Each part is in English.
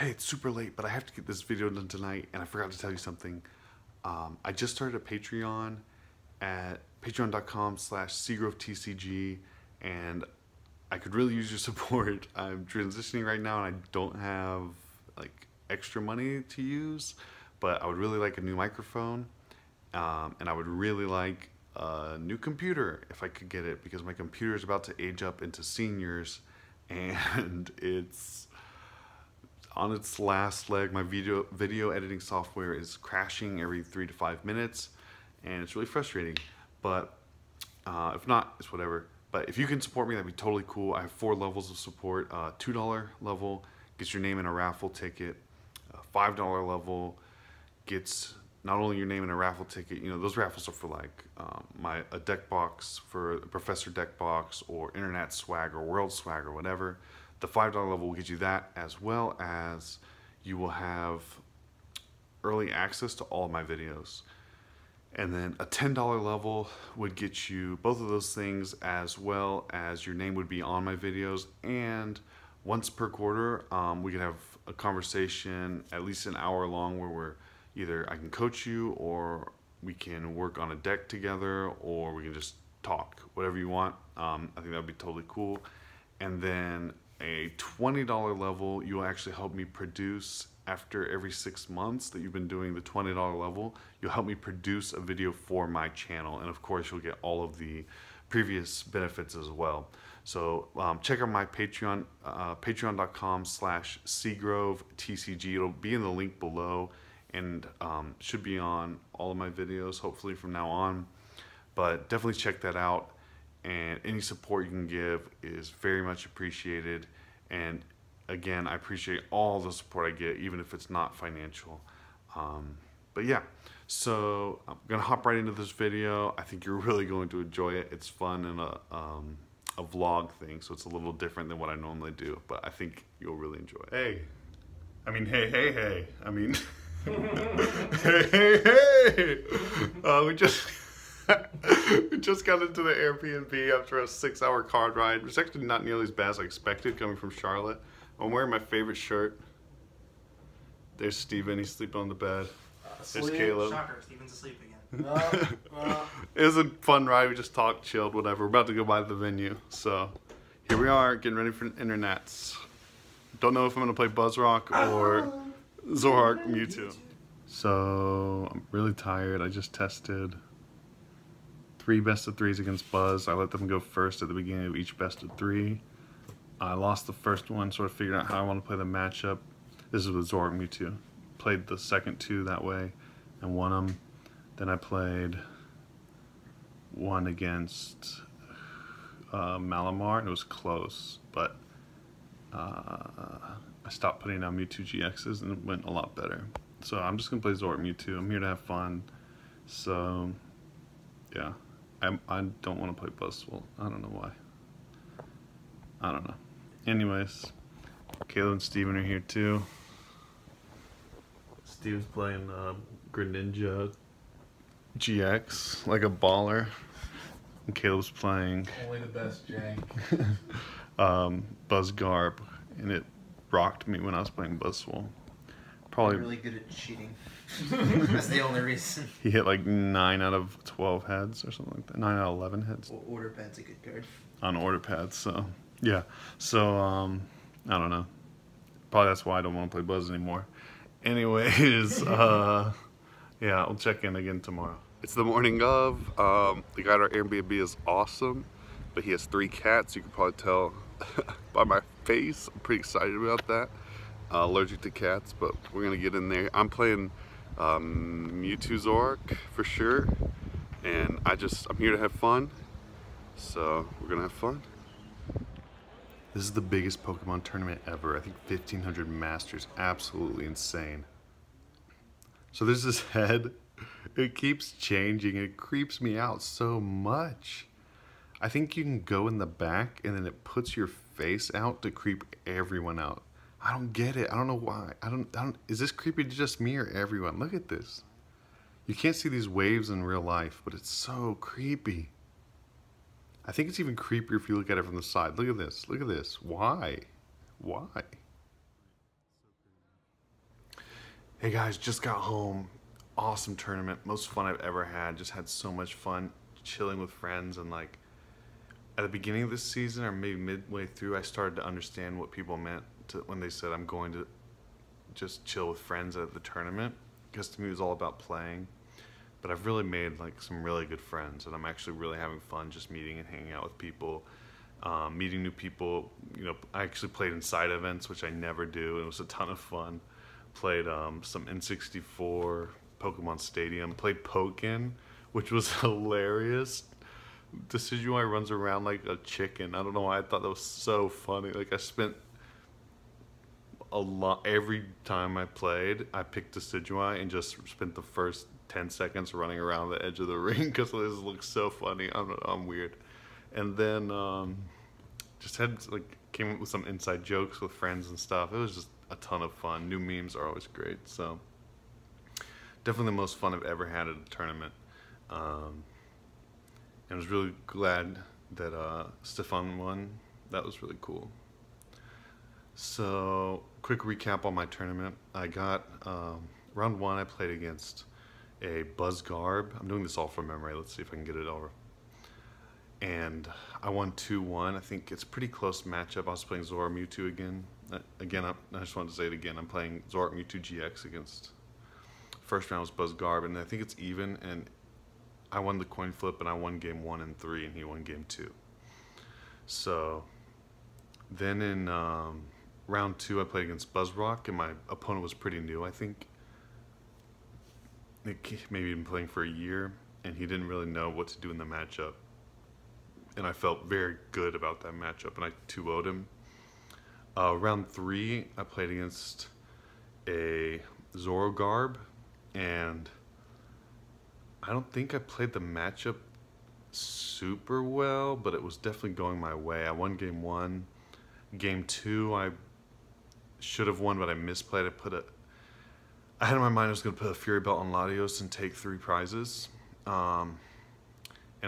Hey, it's super late, but I have to get this video done tonight, and I forgot to tell you something. I just started a Patreon at patreon.com/SeagroveTCG, and I could really use your support. I'm transitioning right now, and I don't have like extra money to use, but I would really like a new microphone, and I would really like a new computer if I could get it, because my computer is about to age up into seniors, and it's on its last leg. My video editing software is crashing every 3 to 5 minutes, and it's really frustrating. But if not, it's whatever. But if you can support me, that'd be totally cool. I have 4 levels of support. $2 level gets your name in a raffle ticket. $5 level gets not only your name in a raffle ticket. You know, those raffles are for like a deck box, for a Professor deck box, or internet swag, or world swag, or whatever. The $5 level will get you that, as well as you will have early access to all of my videos. And then a $10 level would get you both of those things, as well as your name would be on my videos. And once per quarter, we can have a conversation, at least an hour long, where either I can coach you, or we can work on a deck together, or we can just talk, whatever you want. I think that would be totally cool. And then a $20 level, you will actually help me produce, after every 6 months that you've been doing the $20 level, you'll help me produce a video for my channel. And of course, you'll get all of the previous benefits as well. So check out my Patreon, patreon.com/SeagroveTCG. It'll be in the link below, and should be on all of my videos, hopefully from now on. But definitely check that out. And any support you can give is very much appreciated. And again, I appreciate all the support I get, even if it's not financial. But yeah, so I'm gonna hop right into this video. I think you're really going to enjoy it. It's fun and a vlog thing, so it's a little different than what I normally do, but I think you'll really enjoy it. Hey, I mean, hey, I mean, hey. We just got into the Airbnb after a 6-hour car ride. It's actually not nearly as bad as I expected, coming from Charlotte. I'm wearing my favorite shirt. There's Steven, he's sleeping on the bed. There's Caleb. Shocker, Steven's asleep again. It was a fun ride. We just talked, chilled, whatever. We're about to go by the venue. So here we are, getting ready for internets. Don't know if I'm going to play Buzzrock or Zorark Mewtwo. So I'm really tired. I just tested 3 best of 3s against Buzz. I let them go first at the beginning of each best of 3. I lost the first one, sort of figured out how I want to play the matchup. This is with Zorark Mewtwo. Played the second 2 that way and won them. Then I played one against Malamar, and it was close, but I stopped putting down Mewtwo GXs, and it went a lot better. So I'm just going to play Zorark Mewtwo. I'm here to have fun. So yeah. I don't want to play Buzzwole. I don't know why. I don't know. Anyways, Caleb and Steven are here too. Steven's playing Greninja GX like a baller. And Caleb's playing only the best jank. Buzzgarb, and it rocked me when I was playing Buzzwole. Probably really good at cheating. That's the only reason. He hit like 9 out of 12 heads or something like that. 9 out of 11 heads. Well, Order Pad's a good card. On Order Pads, so yeah. So I don't know. Probably that's why I don't want to play Buzz anymore. Anyways, yeah, I'll check in again tomorrow. It's the morning of. The guy at our Airbnb is awesome, but he has 3 cats. You can probably tell by my face. I'm pretty excited about that. Allergic to cats, but we're gonna get in there. I'm playing Mewtwo Zorark for sure, and I'm here to have fun, so we're gonna have fun. This is the biggest Pokemon tournament ever. I think 1,500 Masters. Absolutely insane. So there's this head. It keeps changing. It creeps me out so much. I think you can go in the back and then it puts your face out to creep everyone out. I don't get it. I don't know why. I don't, is this creepy to just me or everyone? Look at this. You can't see these waves in real life, but it's so creepy. I think it's even creepier if you look at it from the side. Look at this. Look at this. Why? Why? Hey guys, just got home. Awesome tournament. Most fun I've ever had. Just had so much fun chilling with friends. And like at the beginning of this season, or maybe midway through, I started to understand what people meant when they said I'm going to just chill with friends at the tournament. Because to me it was all about playing. But I've really made like some really good friends, and I'm actually really having fun just meeting and hanging out with people. Meeting new people. You know, I actually played in side events, which I never do. It was a ton of fun. Played some N64, Pokemon Stadium. Played Pokken, which was hilarious. Decidueye runs around like a chicken. I don't know why I thought that was so funny. Like I spent a lot every time I played. I picked Decidueye and just spent the first 10 seconds running around the edge of the ring because this looks so funny. I'm weird. And then just had like came up with some inside jokes with friends and stuff. It was just a ton of fun. New memes are always great. So definitely the most fun I've ever had at a tournament. And I was really glad that Stefan won. That was really cool. So quick recap on my tournament. I got round one. I played against a Buzzgarb. I'm doing this all from memory. Let's see if I can get it over. And I won 2-1. I think it's a pretty close matchup. I was playing Zora Mewtwo again. I just wanted to say it again. I'm playing Zora Mewtwo GX against. First round was Buzzgarb, and I think it's even. And I won the coin flip, and I won game 1 and 3, and he won game 2. So then in round 2, I played against Buzzrock, and my opponent was pretty new. I think maybe been playing for a year, and he didn't really know what to do in the matchup. And I felt very good about that matchup, and I 2-0'd him. Round 3, I played against a Zorogarb, and I don't think I played the matchup super well, but it was definitely going my way. I won game 1. Game 2, I should have won, but I misplayed. I had in my mind I was going to put a Fury Belt on Latios and take 3 prizes. And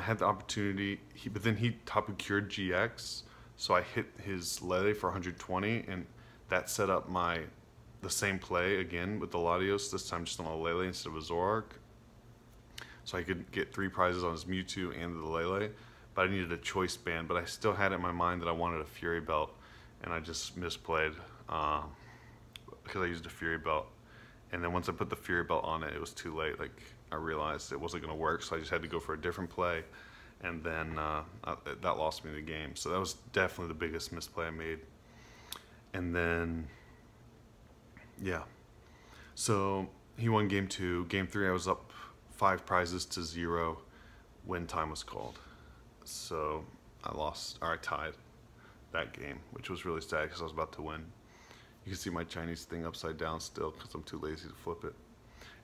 I had the opportunity, but then he Tapu Cured GX, so I hit his Lele for 120, and that set up the same play again with the Latios, this time just on a Lele instead of a Zoroark. So I could get 3 prizes on his Mewtwo and the Lele, but I needed a choice band, but I still had it in my mind that I wanted a Fury Belt, and I just misplayed because I used a Fury Belt. And then once I put the Fury Belt on it, it was too late. Like I realized it wasn't going to work, so I just had to go for a different play, and then that lost me the game. So that was definitely the biggest misplay I made. And then, yeah. So he won game 2. Game 3, I was up 5 prizes to 0 when time was called. So I tied that game, which was really sad because I was about to win. You can see my Chinese thing upside down still because I'm too lazy to flip it.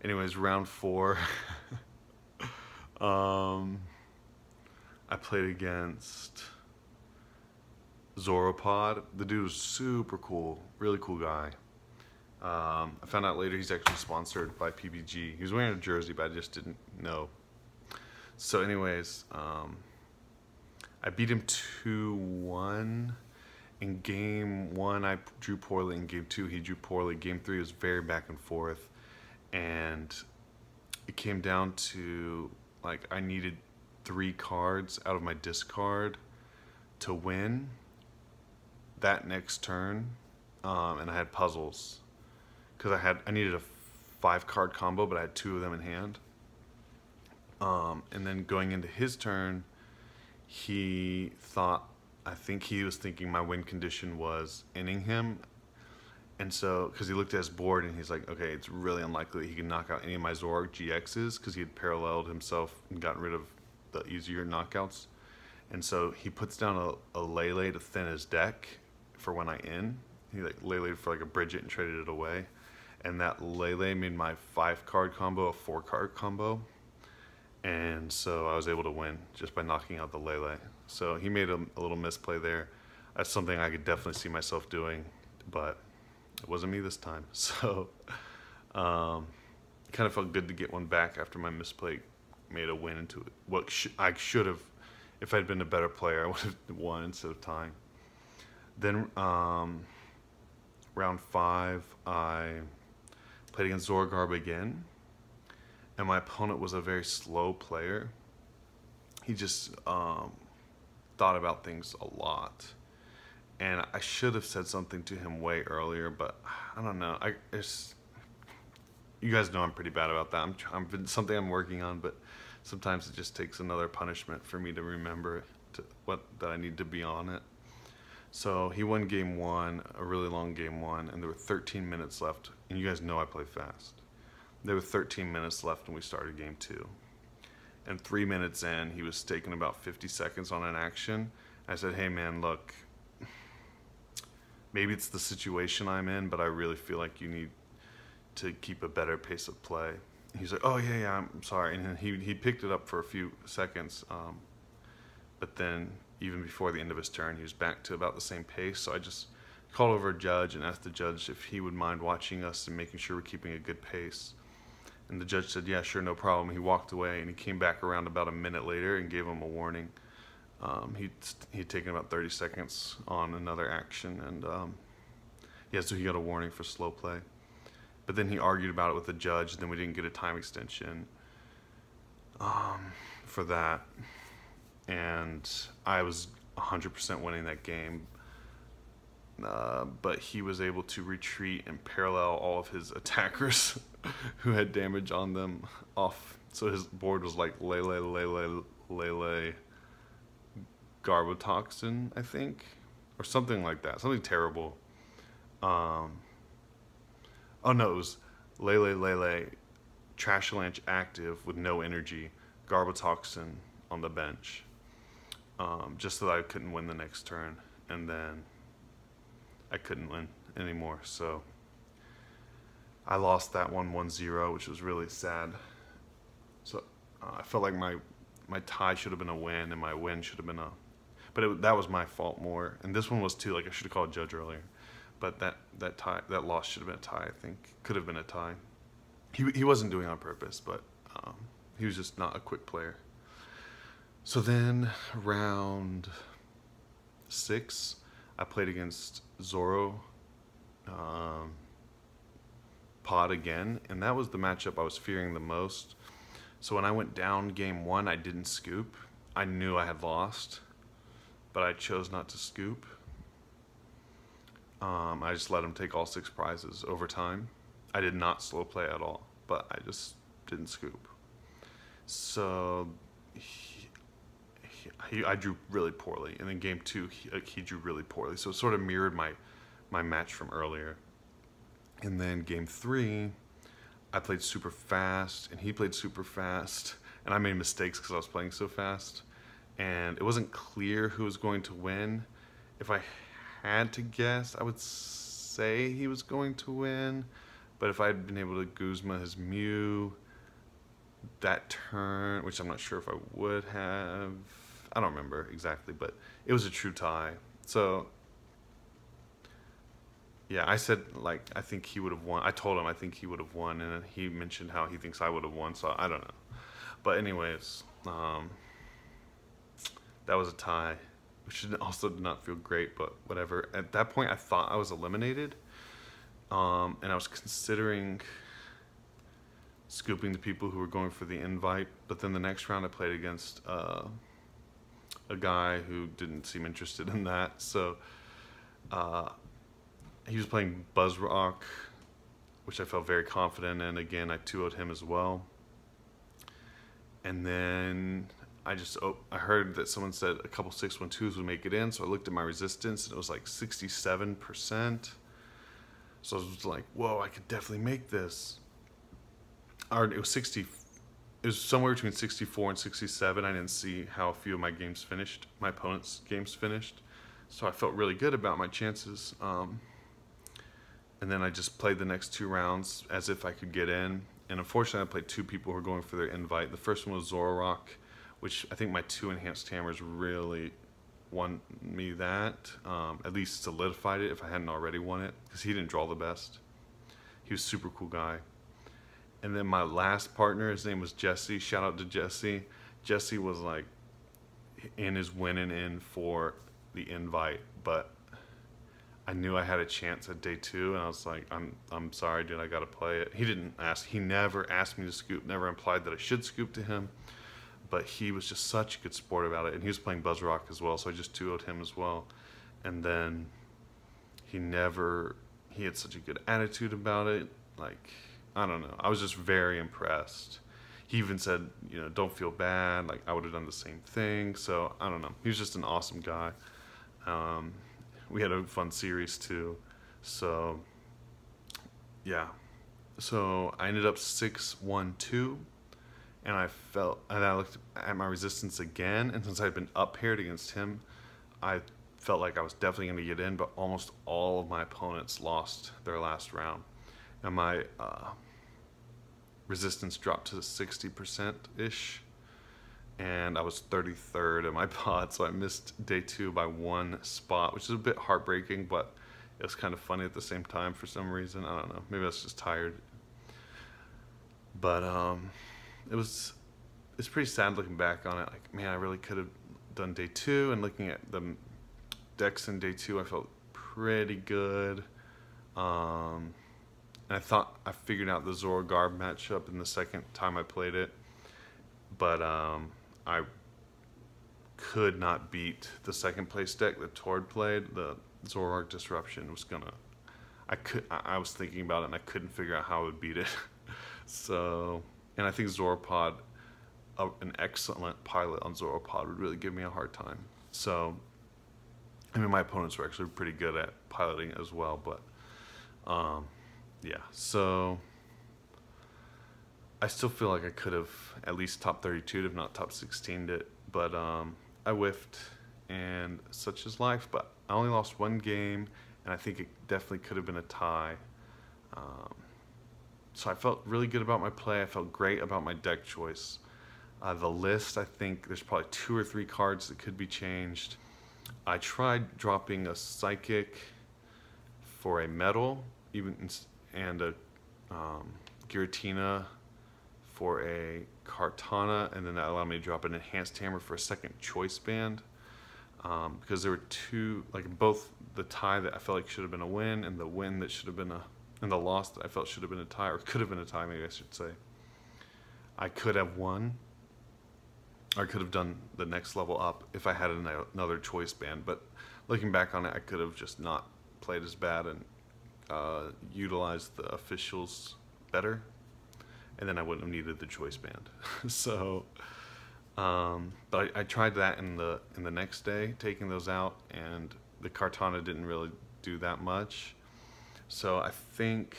Anyways, round 4, I played against Zoropod. The dude was super cool, really cool guy. I found out later he's actually sponsored by PBG. He was wearing a jersey, but I just didn't know. So anyways, I beat him 2-1. In game 1, I drew poorly. In game 2, he drew poorly. Game 3 was very back and forth. And it came down to, like, I needed 3 cards out of my discard to win that next turn. And I had puzzles. Because I needed a 5-card combo, but I had 2 of them in hand. And then going into his turn, I think he was thinking my win condition was inning him. And so, because he looked at his board and he's like, okay, it's really unlikely he can knock out any of my Zoroark GXs because he had paralleled himself and gotten rid of the easier knockouts. And so he puts down a Lele to thin his deck for when I in. He like Lele'd for like a Bridget and traded it away. And that Lele made my 5-card combo a 4-card combo. And so I was able to win just by knocking out the Lele. So he made a little misplay there. That's something I could definitely see myself doing, but it wasn't me this time. So it kind of felt good to get one back after my misplay made a win into it. What I should have, if I'd been a better player, I would have won instead of tying. Then round 5, I played against Zorgarb again, and my opponent was a very slow player. He just thought about things a lot, and I should have said something to him way earlier, but I don't know. You guys know I'm pretty bad about that. I'm something I'm working on, but sometimes it just takes another punishment for me to remember that I need to be on it. So he won game 1, a really long game 1, and there were 13 minutes left. And you guys know I play fast. There were 13 minutes left when we started game 2. And 3 minutes in, he was taking about 50 seconds on an action. I said, hey man, look, maybe it's the situation I'm in, but I really feel like you need to keep a better pace of play. He's like, oh yeah, I'm sorry. And then he picked it up for a few seconds, but then even before the end of his turn, he was back to about the same pace. So I just called over a judge and asked the judge if he would mind watching us and making sure we're keeping a good pace. And the judge said, yeah, sure, no problem. He walked away, and he came back around about a minute later and gave him a warning. He'd taken about 30 seconds on another action, and yeah, so he got a warning for slow play. But then he argued about it with the judge, and then we didn't get a time extension for that. And I was 100% winning that game. But he was able to retreat and parallel all of his attackers who had damage on them off. So his board was like Lele, Garbotoxin, I think, or something like that. Something terrible. Oh no, it was Lele, Trashalanche active with no energy, Garbotoxin on the bench. Just so that I couldn't win the next turn. And then I couldn't win anymore, so I lost that one 1-0, which was really sad. So I felt like my tie should have been a win, and my win should have been a... But that was my fault more. And this one was too. Like, I should have called a judge earlier. But that loss should have been a tie, I think. Could have been a tie. He wasn't doing it on purpose, but he was just not a quick player. So then, round 6, I played against Zoro Pod again, and that was the matchup I was fearing the most. So when I went down game 1, I didn't scoop. I knew I had lost, but I chose not to scoop. I just let him take all 6 prizes over time. I did not slow play at all, but I just didn't scoop. So I drew really poorly, and in game 2 he drew really poorly. So it sort of mirrored my match from earlier. And then game 3, I played super fast, and he played super fast, and I made mistakes because I was playing so fast. And it wasn't clear who was going to win. If I had to guess, I would say he was going to win. But if I had been able to Guzma his Mew that turn, which I'm not sure if I would have, I don't remember exactly, but it was a true tie. So yeah, I said, like, I think he would have won. I told him I think he would have won, and he mentioned how he thinks I would have won, so I don't know. But anyways, that was a tie, which also did not feel great, but whatever. At that point, I thought I was eliminated, and I was considering scooping the people who were going for the invite, but then the next round I played against a guy who didn't seem interested in that, so he was playing Buzzrock, which I felt very confident in. Again, I 2-0'd him as well. And then I heard that someone said a couple 6-1-2s would make it in, so I looked at my resistance, and it was like 67%. So I was like, whoa, I could definitely make this. Or it was 60. It was somewhere between 64 and 67. I didn't see how a few of my games finished, my opponent's games finished. So I felt really good about my chances. And then I just played the next 2 rounds as if I could get in. And unfortunately, I played 2 people who were going for their invite. The first one was Zororock, which I think my 2 enhanced hammers really won me that. At least solidified it if I hadn't already won it, because he didn't draw the best. He was a super cool guy. And then my last partner, his name was Jesse. Shout out to Jesse. Jesse was like in his winning in for the invite, but I knew I had a chance at day 2, and I was like, I'm sorry, dude, I gotta play it. He never asked me to scoop, never implied that I should scoop to him, but he was just such a good sport about it, and he was playing Buzz Rock as well, so I just 2-0'd him as well. And then he had such a good attitude about it. Like, I don't know, I was just very impressed. He even said, don't feel bad, like I would have done the same thing. So I don't know, he was just an awesome guy. We had a fun series too. So yeah, so I ended up 6-1-2, and I looked at my resistance again, and since I'd been up paired against him, I felt like I was definitely going to get in, but almost all of my opponents lost their last round, and my resistance dropped to 60%-ish, and I was 33rd in my pod, so I missed day 2 by 1 spot, which is a bit heartbreaking, but it was kind of funny at the same time for some reason. I don't know, maybe I was just tired. But it's pretty sad looking back on it. Like, man, I really could have done day 2, and looking at the decks in day 2, I felt pretty good. And I thought I figured out the Zora Garb matchup in the second time I played it, but I could not beat the second place deck that Tord played. The Zoroark Disruption was gonna. I was thinking about it, and I couldn't figure out how I would beat it. So, and I think Zoropod, an excellent pilot on Zoropod, would really give me a hard time. So, I mean, my opponents were actually pretty good at piloting as well, but yeah. So I still feel like I could have at least top 32'd, if not top 16'd it, but I whiffed, and such is life. But I only lost 1 game, and I think it definitely could have been a tie. So I felt really good about my play. I felt great about my deck choice. The list, I think there's probably 2 or 3 cards that could be changed. I tried dropping a Psychic for a Metal, and a Giratina for a Kartana, and then that allowed me to drop an Enhanced Hammer for a second choice band, because there were 2, like both the tie that I felt like should have been a win, and the win that should have been and the loss that I felt should have been a tie, or could have been a tie, maybe I should say. I could have won, or I could have done the next level up if I had another choice band, but looking back on it, I could have just not played as bad and utilized the officials better, and then I wouldn't have needed the choice band. So, but I tried that in the next day, taking those out, and the Kartana didn't really do that much. So I think,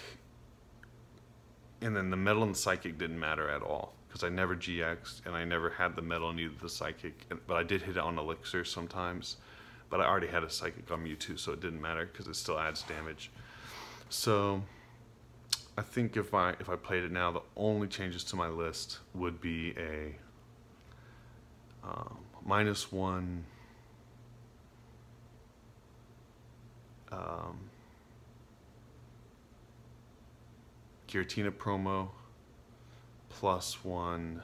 and then the Metal and the Psychic didn't matter at all, because I never GX'd, and I never had the Metal, neither the Psychic, but I did hit it on Elixir sometimes, but I already had a Psychic on Mewtwo, so it didn't matter, because it still adds damage. So I think if I played it now, the only changes to my list would be a -1 Giratina promo, +1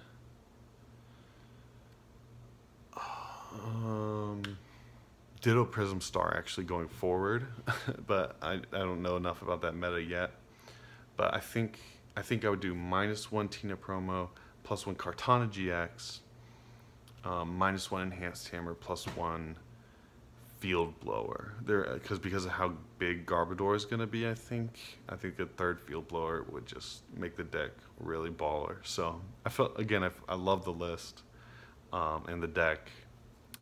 Ditto Prism Star actually going forward, but I don't know enough about that meta yet. But I think I would do -1 Tina promo, +1 Kartana GX, -1 Enhanced Hammer, +1 Field Blower. Because of how big Garbodor is going to be, I think a 3rd Field Blower would just make the deck really baller. So I felt, again, I love the list and the deck,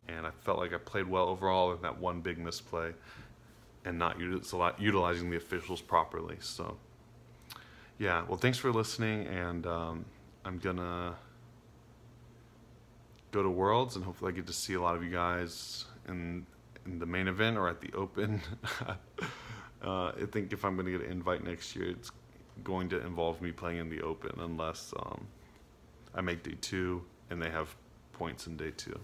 and I felt like I played well overall in that one big misplay and not utilizing the officials properly. So yeah, well, thanks for listening, and I'm gonna go to Worlds, and hopefully I get to see a lot of you guys in the main event or at the Open. I think if I'm going to get an invite next year, it's going to involve me playing in the Open, unless I make day 2 and they have points in day 2.